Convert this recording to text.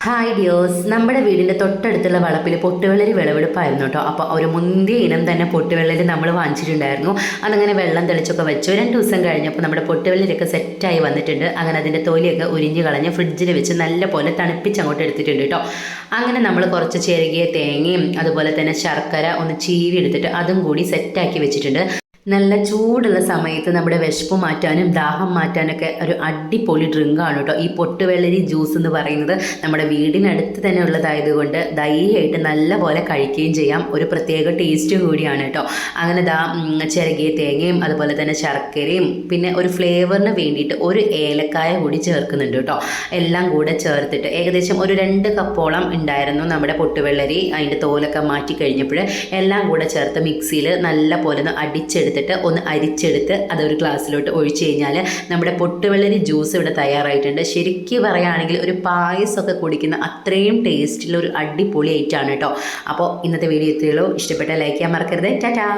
Hi ഡിയോസ്, നമ്മുടെ വീടിൻ്റെ തൊട്ടടുത്തുള്ള വളപ്പിൽ പൊട്ടുവെള്ളരി വിളവെടുപ്പായിരുന്നു കേട്ടോ. അപ്പോൾ ഒരു മുന്തിയ ഇനം തന്നെ പൊട്ടുവെള്ളരി നമ്മൾ വാങ്ങിച്ചിട്ടുണ്ടായിരുന്നു. അതങ്ങനെ വെള്ളം തെളിച്ചൊക്കെ വെച്ചു. 2 ദിവസം കഴിഞ്ഞപ്പോൾ നമ്മുടെ പൊട്ടുവെള്ളരിയൊക്കെ സെറ്റായി വന്നിട്ടുണ്ട്. അങ്ങനെ അതിൻ്റെ തൊലിയൊക്കെ ഉരിഞ്ഞ് കളഞ്ഞ് ഫ്രിഡ്ജിൽ വെച്ച് നല്ല പോലെ തണുപ്പിച്ച് അങ്ങോട്ട് എടുത്തിട്ടുണ്ട് കേട്ടോ. അങ്ങനെ നമ്മൾ കുറച്ച് ചെറുകിയ തേങ്ങയും അതുപോലെ തന്നെ ശർക്കര ഒന്ന് ചീവി എടുത്തിട്ട് അതും കൂടി സെറ്റാക്കി വെച്ചിട്ടുണ്ട്. നല്ല ചൂടുള്ള സമയത്ത് നമ്മുടെ വിശപ്പ് മാറ്റാനും ദാഹം മാറ്റാനൊക്കെ ഒരു അടിപൊളി ഡ്രിങ്കാണ് കേട്ടോ ഈ പൊട്ടുവെള്ളരി ജ്യൂസ് എന്ന് പറയുന്നത്. നമ്മുടെ വീടിനടുത്ത് തന്നെ ഉള്ളതായതുകൊണ്ട് ധൈര്യമായിട്ട് നല്ല പോലെ കഴിക്കുകയും ചെയ്യാം. ഒരു പ്രത്യേക ടേസ്റ്റ് കൂടിയാണ് കേട്ടോ. അങ്ങനെ ചിരകിയ തേങ്ങയും അതുപോലെ തന്നെ ശർക്കരയും പിന്നെ ഒരു ഫ്ലേവറിന് വേണ്ടിയിട്ട് ഒരു ഏലക്കായ കൂടി ചേർക്കുന്നുണ്ട് കേട്ടോ. എല്ലാം കൂടെ ചേർത്തിട്ട് ഏകദേശം ഒരു 2 കപ്പോളം ഉണ്ടായിരുന്നു നമ്മുടെ പൊട്ടുവെള്ളരി. അതിൻ്റെ തോലൊക്കെ മാറ്റി കഴിഞ്ഞപ്പോൾ എല്ലാം കൂടെ ചേർത്ത് മിക്സിയിൽ നല്ല പോലെ ഒന്ന് ഒന്ന് അരിച്ചെടുത്ത് അതൊരു ഗ്ലാസ്സിലോട്ട് ഒഴിച്ചു കഴിഞ്ഞാൽ നമ്മുടെ പൊട്ടുവെള്ളരി ജ്യൂസ് ഇവിടെ തയ്യാറായിട്ടുണ്ട്. ശരിക്കും പറയുകയാണെങ്കിൽ ഒരു പായസമൊക്കെ കുടിക്കുന്ന അത്രയും ടേസ്റ്റുള്ള ഒരു അടിപൊളി ഐറ്റമാണ് കേട്ടോ. അപ്പോൾ ഇന്നത്തെ വീഡിയോ ഇത്രയുള്ളൂ. ഇഷ്ടപ്പെട്ട ലൈക്ക് ചെയ്യാൻ മറക്കരുത്. ടാറ്റാ.